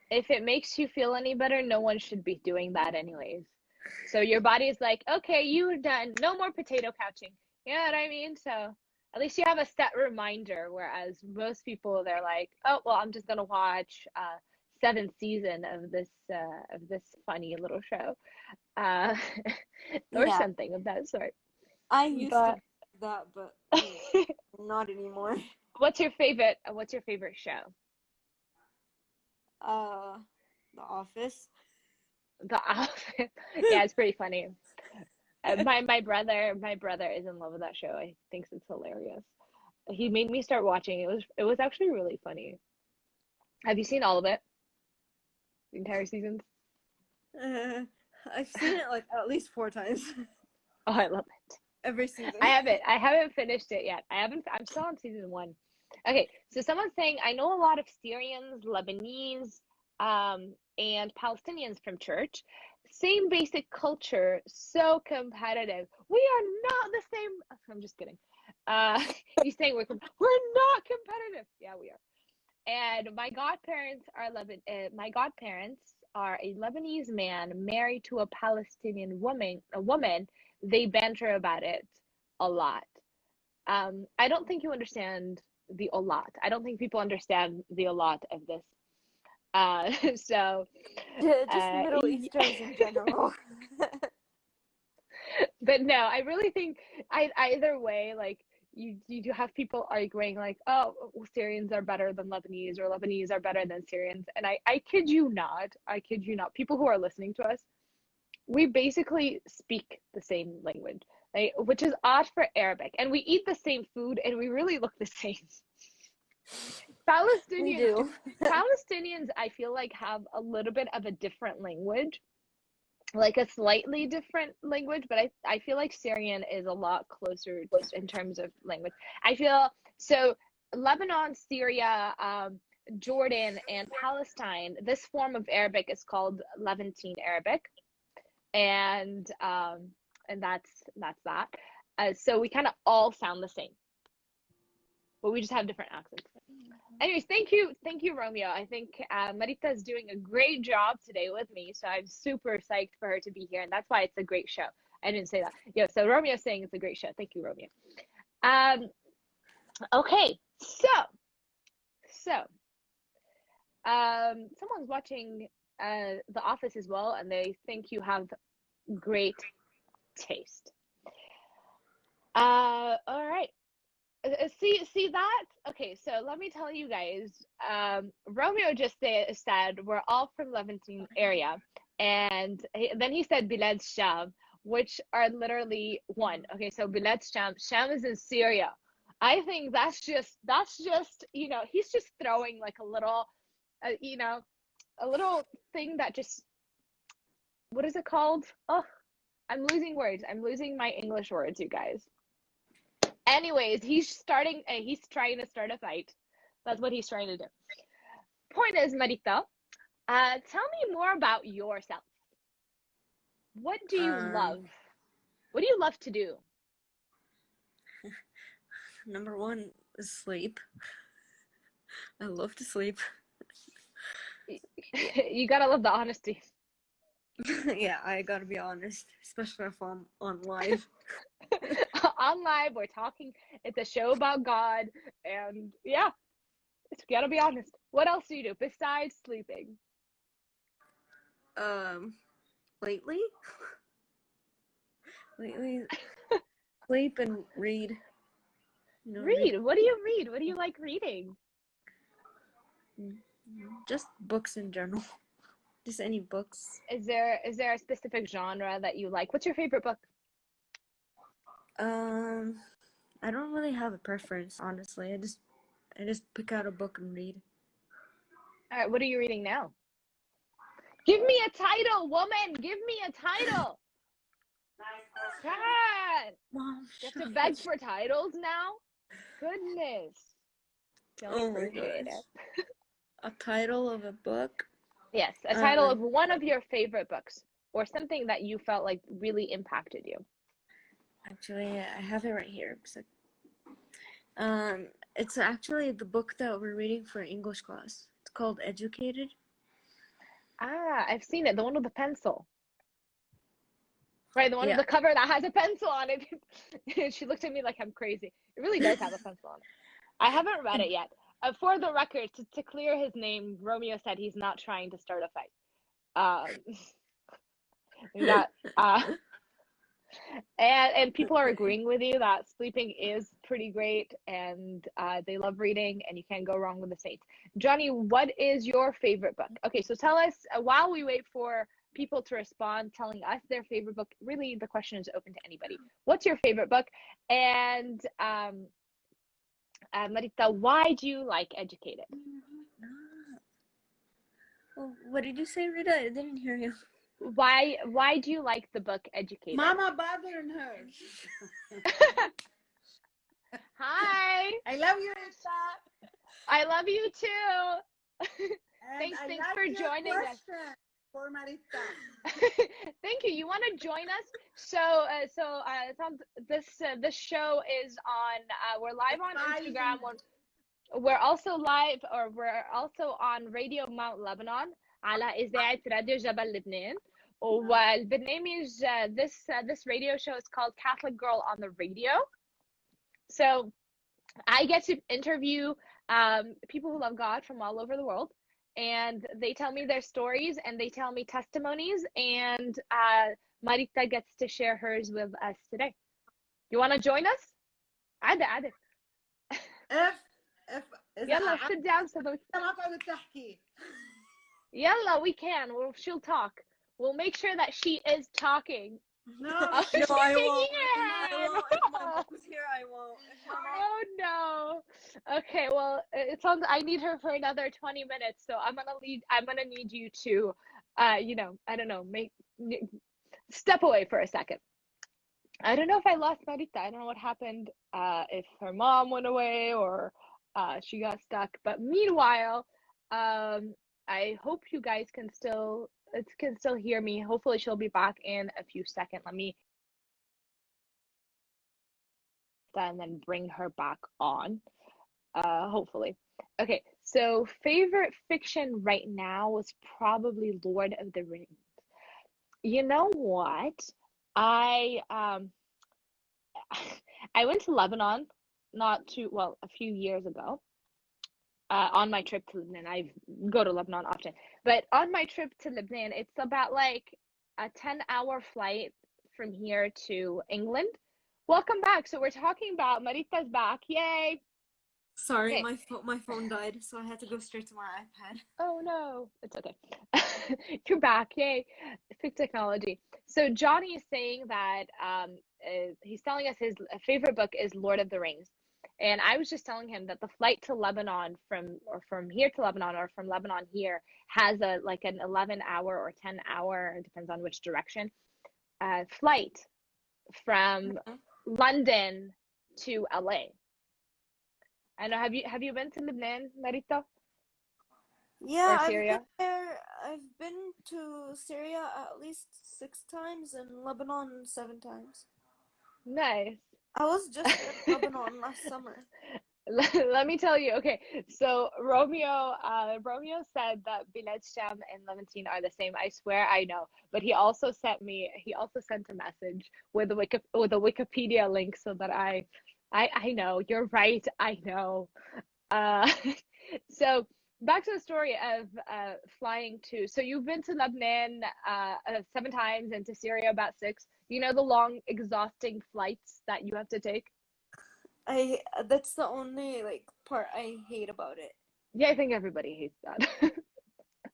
Speaker 1: If it makes you feel any better, no one should be doing that anyways. So your body is like, okay, you're done. No more potato couching. You know what I mean? So at least you have a set reminder. Whereas most people, they're like, oh, well, I'm just gonna watch seventh season of this funny little show, uh, or
Speaker 2: Yeah.
Speaker 1: something of that sort.
Speaker 2: I used to
Speaker 1: But
Speaker 2: do that, but not anymore.
Speaker 1: What's your favorite show?
Speaker 2: Uh, The Office.
Speaker 1: The Office. Yeah, it's pretty funny. My brother is in love with that show. I thinks it's hilarious. He made me start watching. It was actually really funny. Have you seen all of it? The entire seasons?
Speaker 2: Uh, I've seen it like at least 4 times.
Speaker 1: Oh, I love it.
Speaker 2: Every season.
Speaker 1: I haven't finished it yet. I'm still on season one. Okay, so someone's saying I know a lot of Syrians, Lebanese, and Palestinians from church. Same basic culture, so competitive. We are not the same. I'm just kidding. Uh, he's saying we're not competitive. Yeah, we are. And my godparents are a Lebanese man married to a Palestinian woman. They banter about it a lot. I don't think you understand the a lot. I don't think people understand the a lot of this. So,
Speaker 2: Just
Speaker 1: uh,
Speaker 2: Middle Easterns in general.
Speaker 1: but no, I really think either way, like you do have people arguing like, oh, Syrians are better than Lebanese or Lebanese are better than Syrians, and I kid you not, people who are listening to us, we basically speak the same language, right? Which is odd for Arabic, and we eat the same food, and we really look the same.
Speaker 2: We
Speaker 1: Palestinians do.
Speaker 2: do.
Speaker 1: Palestinians, I feel like, have a little bit of a different language, like a slightly different language, but I feel like Syrian is a lot closer in terms of language. I feel so. Lebanon, Syria, Jordan, and Palestine. This form of Arabic is called Levantine Arabic, and that's that. So we kind of all sound the same, but we just have different accents. Anyways, thank you, Romeo. I think Marita is doing a great job today with me, so I'm super psyched for her to be here, and that's why it's a great show. I didn't say that. Yeah, so Romeo's saying it's a great show. Thank you, Romeo. Um, okay, so someone's watching The Office as well, and they think you have great taste. All right. See that? Okay, so let me tell you guys. Romeo just said we're all from Levantine area, and then he said Bilad Sham, which are literally one. Okay, so Bilad Sham, Sham is in Syria. I think that's just he's just throwing like a little, a little thing that just what is it called? Oh, I'm losing words. I'm losing my English words, you guys. Anyways, he's trying to start a fight. That's what he's trying to do. Point is, Marita, tell me more about yourself. What do you love? What do you love to do?
Speaker 2: Number one is sleep. I love to sleep.
Speaker 1: You gotta love the honesty.
Speaker 2: Yeah, I gotta be honest, especially if I'm on live.
Speaker 1: On live, we're talking. It's a show about God, and yeah, it's gotta be honest. What else do you do besides sleeping?
Speaker 2: Lately, sleep and read.
Speaker 1: Read. What do you read? What do you like reading?
Speaker 2: Just books in general. Just any books.
Speaker 1: Is there a specific genre that you like? What's your favorite book?
Speaker 2: I don't really have a preference, honestly. I just pick out a book and read.
Speaker 1: All right, what are you reading now? Give me a title, woman. Give me a title. God,
Speaker 2: Mom,
Speaker 1: you have to beg for titles now? Goodness. Don't appreciate it.
Speaker 2: A title of a book?
Speaker 1: Yes, a title of one of your favorite books or something that you felt like really impacted you.
Speaker 2: Actually, I have it right here. It's actually the book that we're reading for English class. It's called Educated.
Speaker 1: Ah, I've seen it. The one with the pencil. Right, the one with the cover that has a pencil on it. She looked at me like I'm crazy. It really does have a pencil on it. I haven't read it yet. For the record, to clear his name, Romeo said he's not trying to start a fight. That and people are agreeing with you that sleeping is pretty great, and they love reading, and you can't go wrong with the Saints. Johnny, what is your favorite book? Okay, so tell us while we wait for people to respond, telling us their favorite book. Really, the question is open to anybody. What's your favorite book? And Marita, why do you like Educated?
Speaker 2: Well, what did you say, Rita? I didn't hear you.
Speaker 1: Why do you like the book Educated?
Speaker 3: Mama bothering her.
Speaker 1: Hi.
Speaker 3: I love you, Rita.
Speaker 1: I love you too. Thanks for joining us.
Speaker 3: For Marita.
Speaker 1: Thank you. You want to join us? So this show is on. We're live on Instagram. We're also live, or we're also on Radio Mount Lebanon على إذاعة راديو جبل لبنان. والبرنامج this radio show is called Catholic Girl on the Radio. So I get to interview people who love God from all over the world, and they tell me their stories and they tell me testimonies, and Marita gets to share hers with us today. You want to join us? عادي. يلا sit down so that يلا we can. She'll talk. We'll make sure that she is talking.
Speaker 3: No,
Speaker 2: I won't. If my mom's here, I won't.
Speaker 1: Oh no. Okay, well, it sounds I need her for another 20 minutes, so I'm gonna need you to I don't know, step away for a second. I don't know if I lost Marita. I don't know what happened, if her mom went away or she got stuck. But meanwhile, I hope you guys can still hear me. Hopefully she'll be back in a few seconds. Let me and then bring her back on. Hopefully. Okay, so favorite fiction right now was probably Lord of the Rings. You know what? I I went to Lebanon a few years ago. On my trip to Lebanon. I go to Lebanon often. But on my trip to Lebanon, it's about like a 10-hour flight from here to England, Welcome back. So we're talking about Marita's back. Yay.
Speaker 2: Sorry,
Speaker 1: Okay.
Speaker 2: my phone died, so I had to go straight to my iPad.
Speaker 1: Oh no, it's okay. You're back. Yay. Quick technology. So Johnny is saying that he's telling us his favorite book is Lord of the Rings. And I was just telling him that the flight to Lebanon from here to Lebanon or from Lebanon here has a like an 11-hour or 10-hour, it depends on which direction, flight from
Speaker 2: Mhm.
Speaker 1: London to LA. I know. Have you been to Lebanon, Marita,
Speaker 2: Yeah,
Speaker 1: or
Speaker 2: I've been
Speaker 1: Syria?
Speaker 2: there. I've been to Syria at least 6 times and Lebanon 7 times.
Speaker 1: Nice.
Speaker 2: I was just in Lebanon last summer.
Speaker 1: Let me tell you. Okay, so Romeo said that Bilad Sham and Levantine are the same. I swear I know. But he also sent a message with a Wikipedia link so that I know. You're right. I know. Uh, so back to the story of flying to. So you've been to Lebanon 7 times and to Syria about six. You know the long, exhausting flights that you have to take.
Speaker 2: That's the only like part I hate about it.
Speaker 1: Yeah, I think everybody hates that.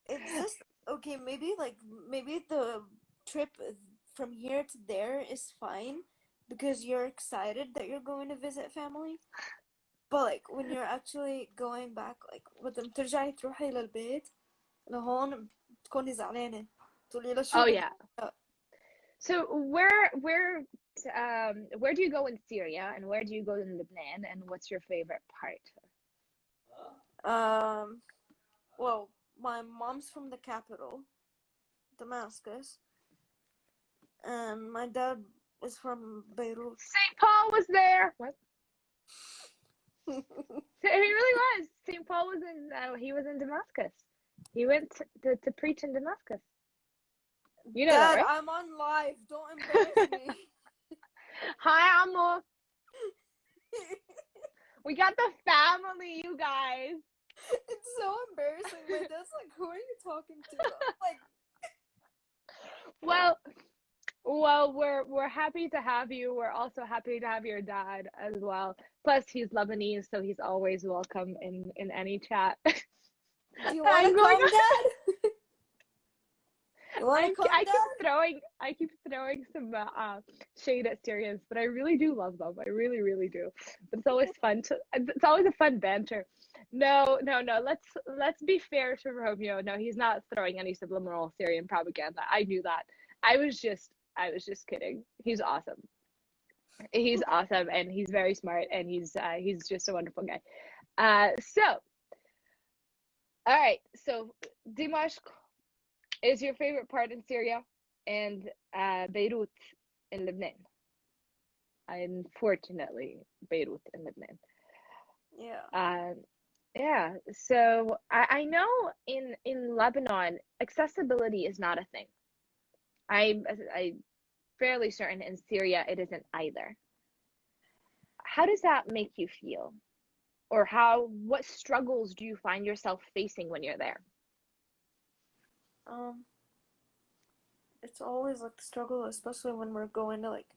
Speaker 2: It's just okay, maybe the trip from here to there is fine because you're excited that you're going to visit family. But like when you're actually going back like لما ترجعي تروحي للبيت لهون بتكوني زعلانة تقولي لشو
Speaker 1: Oh
Speaker 2: بدي
Speaker 1: yeah.
Speaker 2: أرجع؟
Speaker 1: So where do you go in Syria and where do you go in Lebanon and what's your favorite part?
Speaker 2: Um well my mom's from the capital, Damascus, and my dad is from Beirut.
Speaker 1: St. Paul was there. What? He really was. St. Paul was in he was in Damascus. He went to preach in Damascus. You know that,
Speaker 2: Dad,
Speaker 1: right?
Speaker 2: I'm on live. Don't embarrass me.
Speaker 1: Hi, Amo. We got the family, you guys.
Speaker 2: It's so embarrassing. My dad's like, who are you talking to? I'm like,
Speaker 1: Well, we're happy to have you. We're also happy to have your dad as well. Plus, he's Lebanese, so he's always welcome in any chat.
Speaker 2: do you want to
Speaker 1: I'm going.
Speaker 2: come, Dad? You want to come, Dad?
Speaker 1: I keep throwing some shade at Syrians, but I really do love them. I really, really do. But it's always fun to. It's always a fun banter. No, no, no. Let's be fair to Romeo. No, he's not throwing any subliminal Syrian propaganda. I knew that. I was just kidding. He's awesome. He's awesome, and he's very smart, and he's just a wonderful guy. So all right. So Dimashq is your favorite part in Syria, and Beirut in Lebanon. Unfortunately, Beirut in Lebanon.
Speaker 2: Yeah.
Speaker 1: Yeah. So I know in Lebanon, accessibility is not a thing. I fairly certain in Syria it isn't either. How does that make you feel? Or what struggles do you find yourself facing when you're there?
Speaker 2: Um, it's always like the struggle, especially when we're going to like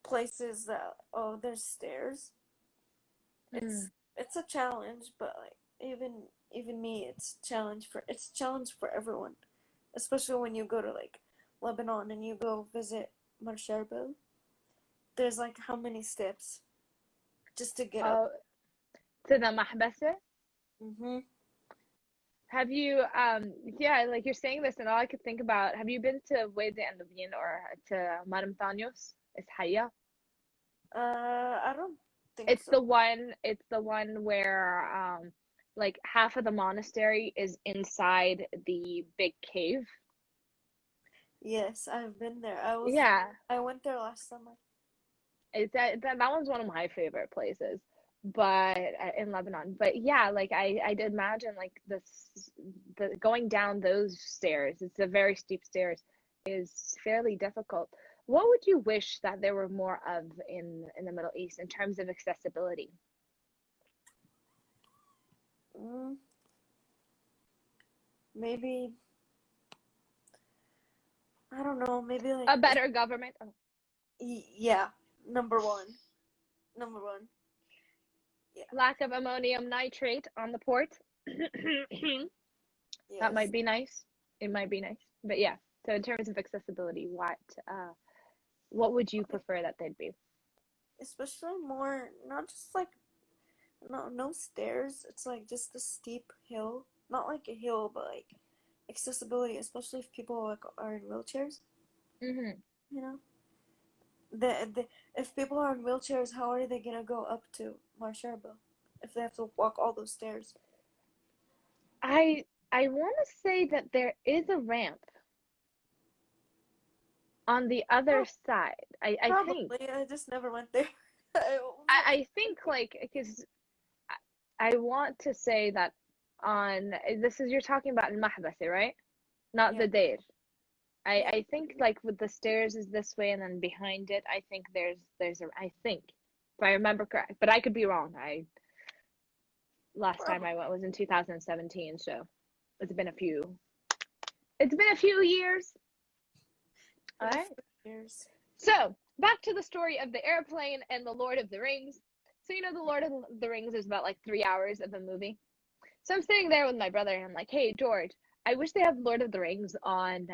Speaker 2: places that there's stairs.
Speaker 1: Mm.
Speaker 2: It's a challenge, but like even me, it's a challenge for everyone, especially when you go to like Lebanon and you go visit Marsharba. There's like how many steps just to get up.
Speaker 1: Oh, to the Mahbasa?
Speaker 2: Mhm.
Speaker 1: Have you, yeah, like you're saying this, and all I could think about, have you been to Wadi and Nubian or to Maram Tanyos? It's Haya.
Speaker 2: I don't think so.
Speaker 1: It's the one where, like half of the monastery is inside the big cave.
Speaker 2: Yes, I've been there.
Speaker 1: Yeah,
Speaker 2: I went there last summer.
Speaker 1: that one's one of my favorite places, but in Lebanon. But yeah, like I did imagine like the going down those stairs. It's a very steep stairs is fairly difficult. What would you wish that there were more of in the Middle East in terms of accessibility?
Speaker 2: Mm, maybe I don't know. Maybe like
Speaker 1: A better government? Oh.
Speaker 2: Yeah, number one. Number one. Yeah.
Speaker 1: Lack of ammonium nitrate on the port. That
Speaker 2: Yes.
Speaker 1: might be nice. It might be nice. But yeah, so in terms of accessibility, what would you prefer that they'd be?
Speaker 2: Especially more, not just like, no stairs. It's like just a steep hill. Not like a hill, but like accessibility, especially if people like are in wheelchairs.
Speaker 1: Mm-hmm.
Speaker 2: You know, if people are in wheelchairs, how are they gonna go up to Marsharba if they have to walk all those stairs?
Speaker 1: I want to say that there is a ramp on the other
Speaker 2: Oh,
Speaker 1: side. I think.
Speaker 2: probably. I just never went there.
Speaker 1: I think like because I want to say that on this is you're talking about in Mahbasi, right? Not
Speaker 2: Yeah.
Speaker 1: the Deir.
Speaker 2: Yeah.
Speaker 1: I think like with the stairs is this way and then behind it I think there's a I think if I remember correct, but I could be wrong. I last time
Speaker 2: Probably.
Speaker 1: I went was in 2017, so it's been a few years. All
Speaker 2: Been a
Speaker 1: right.
Speaker 2: few years.
Speaker 1: So back to the story of the airplane and the Lord of the Rings. So you know the Lord of the Rings is about like 3 hours of a movie. So I'm sitting there with my brother and I'm like, hey George, I wish they had Lord of the Rings on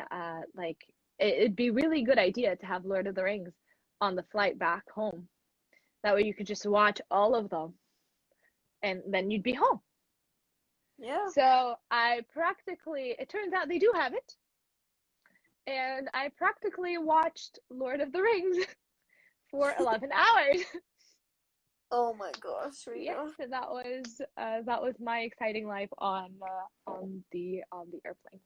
Speaker 1: like it'd be really good idea to have Lord of the Rings on the flight back home. That way you could just watch all of them and then you'd be home.
Speaker 2: Yeah.
Speaker 1: So it turns out they do have it. And I practically watched Lord of the Rings for 11 hours.
Speaker 2: Oh my gosh,
Speaker 1: Yes,
Speaker 2: Rita.
Speaker 1: that was my exciting life on the airplane.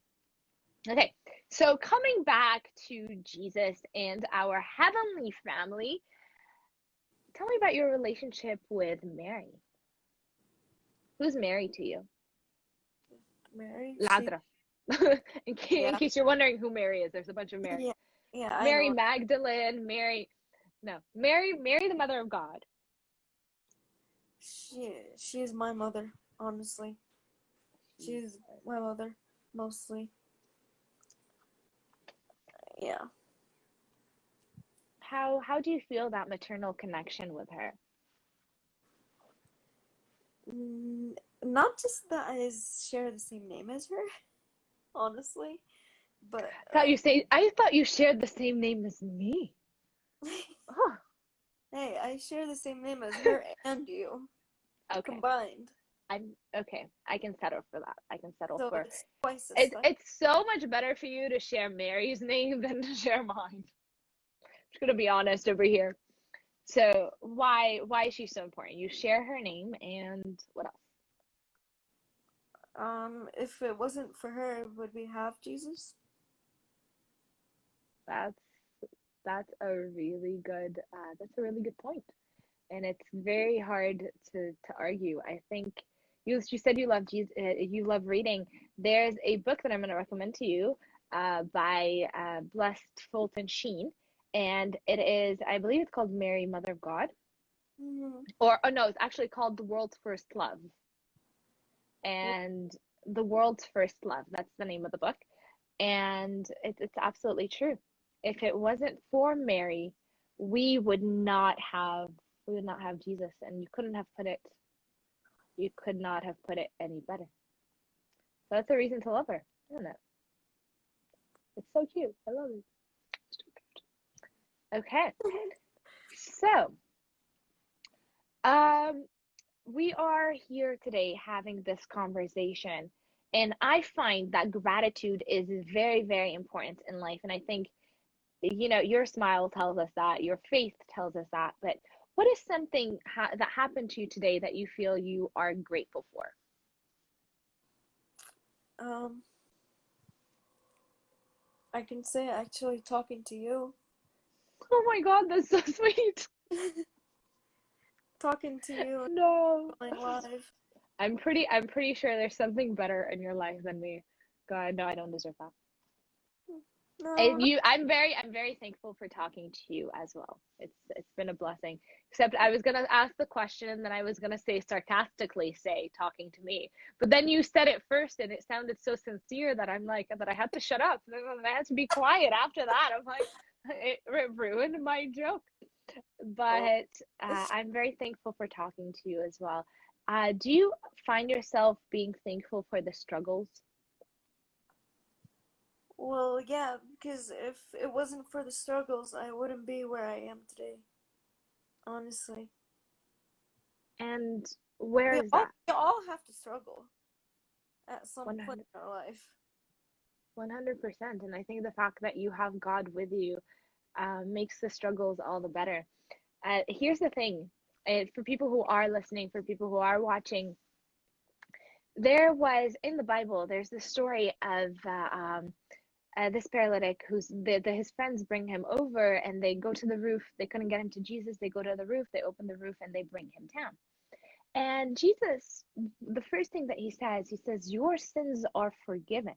Speaker 1: Okay, so coming back to Jesus and our heavenly family, tell me about your relationship with Mary. Who's Mary to you?
Speaker 2: Mary, she.
Speaker 1: Ladra. In
Speaker 2: Yeah.
Speaker 1: case you're wondering who Mary is, there's a bunch of Marys.
Speaker 2: Yeah. Yeah, I
Speaker 1: Mary
Speaker 2: know.
Speaker 1: Magdalene, Mary, the Mother of God.
Speaker 2: She is my mother, honestly. She's my mother, mostly. Yeah.
Speaker 1: How do you feel that maternal connection with her?
Speaker 2: Not just that I share the same name as her, honestly, but
Speaker 1: I thought you shared the same name as me. Oh,
Speaker 2: hey, I share the same name as her and you
Speaker 1: okay.
Speaker 2: combined.
Speaker 1: I'm okay. I can settle for that. I can settle
Speaker 2: So
Speaker 1: for
Speaker 2: it's twice as
Speaker 1: it.
Speaker 2: special.
Speaker 1: It's so much better for you to share Mary's name than to share mine. Just gonna be honest over here. So why is she so important? You share her name and what else?
Speaker 2: If it wasn't for her, would we have Jesus?
Speaker 1: That's that's a really good point. And it's very hard to argue. I think you said you love Jesus, you love reading. There's a book that I'm going to recommend to you by Blessed Fulton Sheen, and it is I believe it's called Mary, Mother of God,
Speaker 2: Mm-hmm.
Speaker 1: or oh no, it's actually called The World's First Love,
Speaker 2: Yeah.
Speaker 1: and The World's First Love. That's the name of the book, and it's absolutely true. If it wasn't for Mary, we would not have Jesus, and you could not have put it any better. So that's a reason to love her, isn't it? It's so cute. I love it. Okay, so um, we are here today having this conversation, and I find that gratitude is very, very important in life, and I think your smile tells us that, your faith tells us that, but what is something that happened to you today that you feel you are grateful for?
Speaker 2: Um, I can say actually talking to you.
Speaker 1: Oh my God, that's so sweet.
Speaker 2: Talking to you and
Speaker 1: No.
Speaker 2: going live.
Speaker 1: I'm pretty sure there's something better in your life than me. God, no, I don't deserve that.
Speaker 2: No,
Speaker 1: I'm very thankful for talking to you as well. It's been a blessing. Except I was gonna ask the question and then I was gonna say sarcastically say talking to me. But then you said it first and it sounded so sincere that I'm like that I had to shut up. And I had to be quiet after that. I'm like, It ruined my joke.
Speaker 2: Oh,
Speaker 1: But I'm very thankful for talking to you as well. Do you find yourself being thankful for the struggles?
Speaker 2: well, yeah, because if it wasn't for the struggles, I wouldn't be where I am today. Honestly,
Speaker 1: And where is that?
Speaker 2: we all have to struggle at some point
Speaker 1: 100,
Speaker 2: in our life.
Speaker 1: 100%. And I think the fact that you have God with you makes the struggles all the better. Here's the thing, for people who are listening, for people who are watching, there was in the Bible, there's the story of this paralytic his friends bring him over and they go to the roof. They couldn't get him to Jesus. They go to the roof, they open the roof, and they bring him down. And Jesus, the first thing that he says, your sins are forgiven.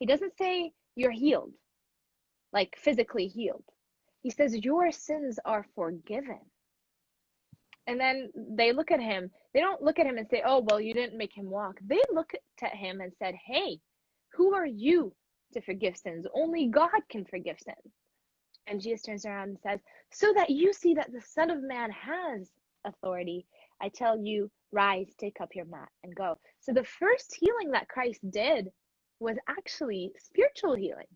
Speaker 1: He doesn't say you're healed, like physically healed. He says, your sins are forgiven. And then they look at him. They don't look at him and say, oh, well, you didn't make him walk. They look at him and said, hey, who are you to forgive sins? Only God can forgive sins. And Jesus turns around and says, so that you see that the Son of Man has authority, I tell you, rise, take up your mat, and go. So the first healing that Christ did was actually spiritual healing.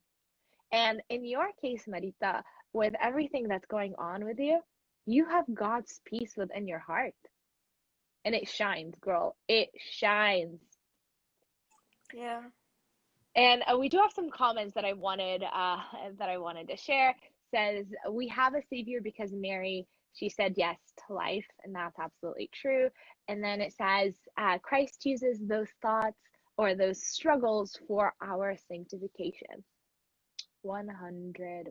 Speaker 1: And in your case, Marita, with everything that's going on with you, you have God's peace within your heart. And it shines, girl. It shines.
Speaker 2: Yeah.
Speaker 1: And we do have some comments that I wanted to share. Says we have a savior because Mary, she said yes to life, and that's absolutely true. And then it says Christ uses those thoughts or those struggles for our sanctification.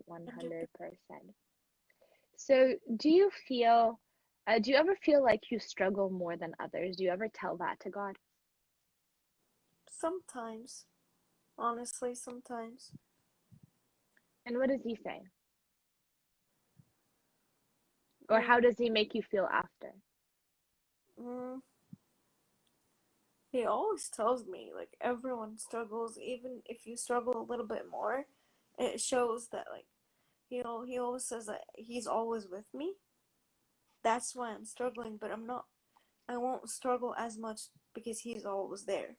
Speaker 1: 100%. So do you ever feel like you struggle more than others? Do you ever tell that to God?
Speaker 2: Sometimes, honestly, sometimes.
Speaker 1: And what does he say? Or
Speaker 2: Mm,
Speaker 1: how does he make you feel after?
Speaker 2: mm, he always tells me, like, everyone struggles, even if you struggle a little bit more, it shows that, like, he always says that he's always with me. That's why I'm struggling, but I won't struggle as much because he's always there.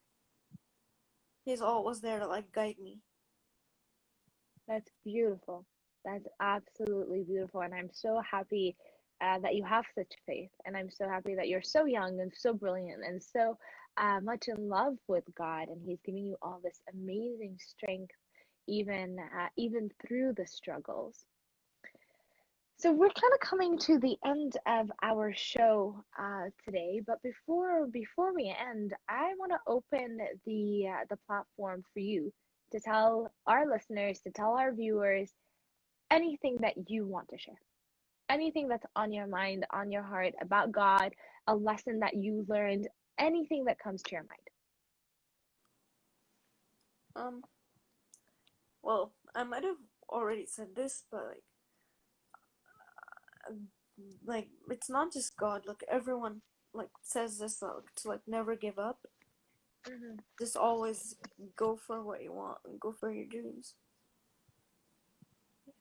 Speaker 2: He's always there to, like, guide me.
Speaker 1: That's beautiful. That's absolutely beautiful. And I'm so happy that you have such faith. And I'm so happy that you're so young and so brilliant and so much in love with God. And He's giving you all this amazing strength, even through the struggles. So we're kind of coming to the end of our show today, but before we end, I want to open the platform for you to tell our listeners, to tell our viewers anything that you want to share, anything that's on your mind, on your heart about God, a lesson that you learned, anything that comes to your mind.
Speaker 2: Um, well, I might have already said this, but like it's not just God. Like everyone like says this to like never give up.
Speaker 1: Hmm.
Speaker 2: Just always go for what you want and go for your dreams.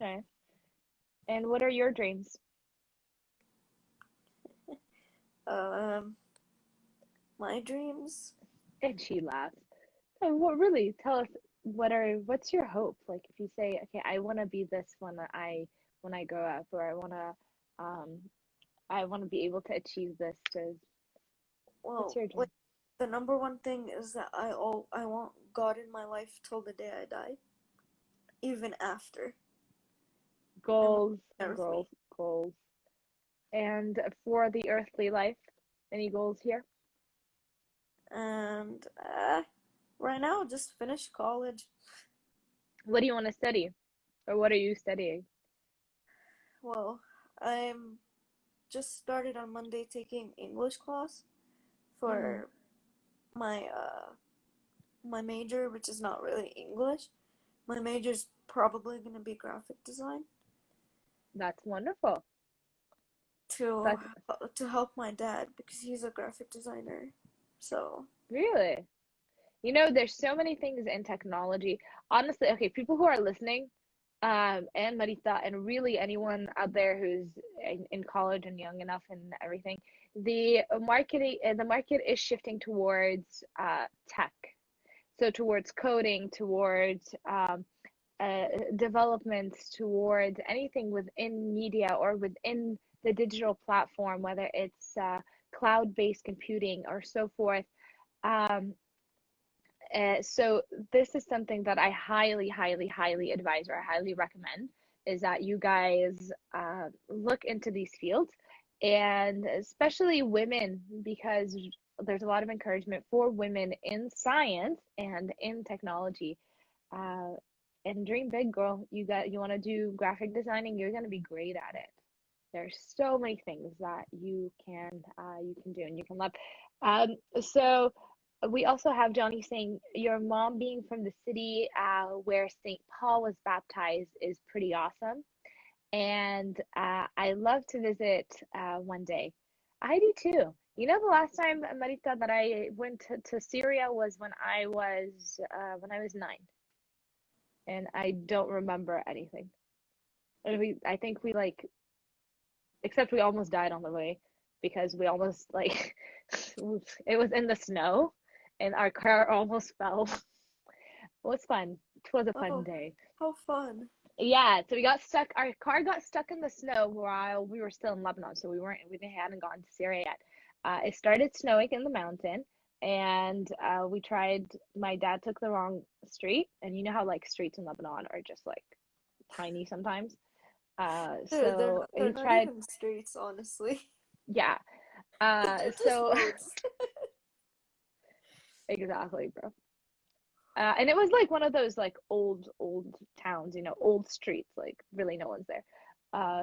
Speaker 1: Okay. And what are your dreams?
Speaker 2: Um, my dreams.
Speaker 1: And she laughs. Oh, what really? Tell us what's your hope? Like if you say, okay, I want to be this when I grow up, or um I want to be able to achieve this. So what's
Speaker 2: Well,
Speaker 1: your
Speaker 2: like
Speaker 1: dream?
Speaker 2: the number one thing is that I want God in my life till the day I die, even after, and
Speaker 1: Goals,
Speaker 2: there with
Speaker 1: goals,
Speaker 2: me.
Speaker 1: goals. And for the earthly life, any goals here?
Speaker 2: And right now, just finish college.
Speaker 1: What do you want to study? Or what are you studying?
Speaker 2: Well, I'm just started on Monday taking English class
Speaker 1: Hmm.
Speaker 2: for my my major, which is not really English. My major is probably gonna be graphic design
Speaker 1: That's wonderful.
Speaker 2: to
Speaker 1: That's
Speaker 2: to help my dad because he's a graphic designer. So
Speaker 1: really. You know, there's so many things in technology. Honestly, okay, people who are listening, and Marita, and really anyone out there who's in college and young enough and everything, the market is shifting towards tech, so towards coding, towards developments, towards anything within media or within the digital platform, whether it's cloud-based computing or so forth. Um, so this is something that I highly, highly, highly advise or I highly recommend is that you guys look into these fields, and especially women, because there's a lot of encouragement for women in science and in technology. Uh, and dream big, girl. You want to do graphic designing, you're going to be great at it. There's so many things that you can do and you can love. So we also have Johnny saying your mom being from the city where St. Paul was baptized is pretty awesome, and I love to visit one day. I do too. You know, the last time, Marita, that I went to Syria was when I was 9, and I don't remember anything. And I think we like, except we almost died on the way because we almost like it was in the snow and our car almost fell. It was fun. It was a fun
Speaker 2: Oh,
Speaker 1: day.
Speaker 2: how fun.
Speaker 1: Yeah, so we got stuck. Our car got stuck in the snow while we were still in Lebanon, so we hadn't gone to Syria yet. It started snowing in the mountain, and we tried. My dad took the wrong street, and you know how like streets in Lebanon are just like tiny sometimes. So
Speaker 2: They're
Speaker 1: he
Speaker 2: not
Speaker 1: tried.
Speaker 2: even streets, honestly.
Speaker 1: Yeah.
Speaker 2: They're just
Speaker 1: So
Speaker 2: roads.
Speaker 1: exactly, bro. And it was like one of those like old towns, you know, old streets, like really no one's there.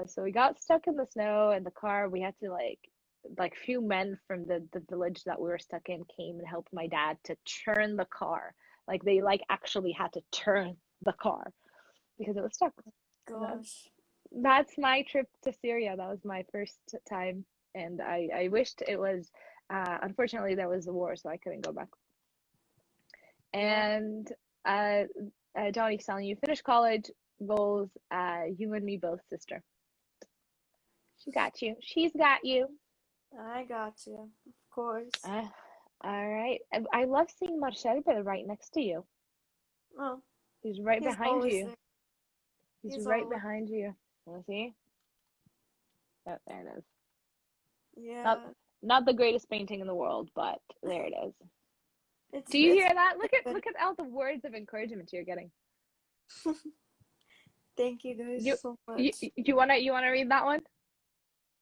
Speaker 1: So we got stuck in the snow in the car. We had to like few men from the village that we were stuck in came and helped my dad to turn the car. Like they like actually had to turn the car because it was stuck. And
Speaker 2: Gosh.
Speaker 1: that's my trip to Syria. That was my first time, and I wished it was. Unfortunately, there was a war, so I couldn't go back.
Speaker 2: Yeah.
Speaker 1: And uh, Johnny's telling you, finish college goals. You and me both, sister. She got you. She's got you.
Speaker 2: I got you. Of course.
Speaker 1: Uh, all right. I love seeing Marcel right next to you.
Speaker 2: Oh,
Speaker 1: He's right
Speaker 2: he's
Speaker 1: behind
Speaker 2: always
Speaker 1: you.
Speaker 2: there.
Speaker 1: He's
Speaker 2: He's
Speaker 1: right
Speaker 2: always.
Speaker 1: behind you. Wanna see? Oh, there it is. Not
Speaker 2: Yeah.
Speaker 1: not the greatest painting in the world, but there it is.
Speaker 2: It's
Speaker 1: Do you
Speaker 2: it's
Speaker 1: hear that?
Speaker 2: good.
Speaker 1: Look at all the words of encouragement you're getting.
Speaker 2: Thank you guys
Speaker 1: You
Speaker 2: so much.
Speaker 1: you wanna read that one?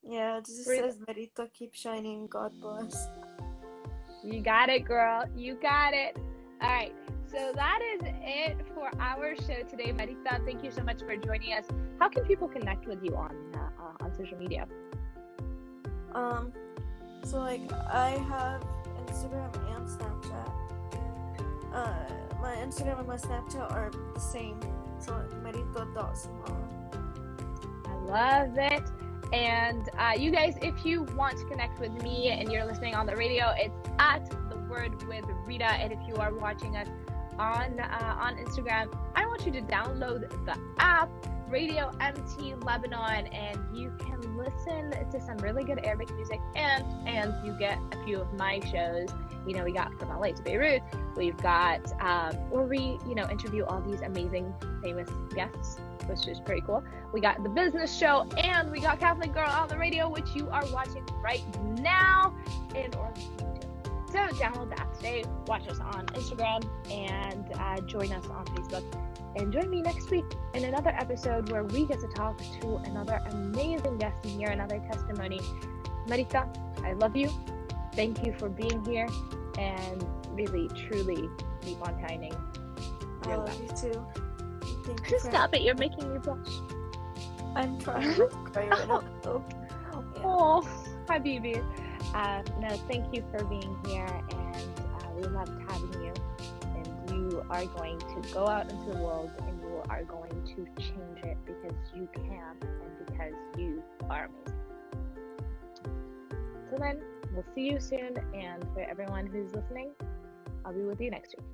Speaker 2: Yeah, it just
Speaker 1: Read.
Speaker 2: says Marita, keep shining. God bless.
Speaker 1: You got it, girl. You got it. All right. So that is it for our show today, Marita. Thank you so much for joining us. How can people connect with you on social media?
Speaker 2: So like I have Instagram and Snapchat. My Instagram and my Snapchat are the same. So Marita.Simha.
Speaker 1: I love it. And you guys, if you want to connect with me and you're listening on the radio, it's at The Word with Rita. And if you are watching us on Instagram, I want you to download the app Radio MT Lebanon, and you can listen to some really good Arabic music, and you get a few of my shows. You know, we got From LA to Beirut. We've got where we interview all these amazing famous guests, which is pretty cool. We got the business show, and we got Catholic Girl on the Radio, which you are watching right now and or listening to. So download the app today, watch us on Instagram, and join us on Facebook. And join me next week in another episode where we get to talk to another amazing guest and hear another testimony. Marita, I love you. Thank you for being here, and really, truly keep on shining.
Speaker 2: I love you too. Thank you for
Speaker 1: Stop it, you're making me blush.
Speaker 2: I'm trying not to cry right now. So, yeah.
Speaker 1: Oh, Habibi. No, thank you for being here, and we loved having you. And you are going to go out into the world, and you are going to change it because you can, and because you are amazing. So then, we'll see you soon, and for everyone who's listening, I'll be with you next week.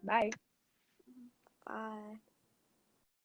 Speaker 1: Bye.
Speaker 2: Bye.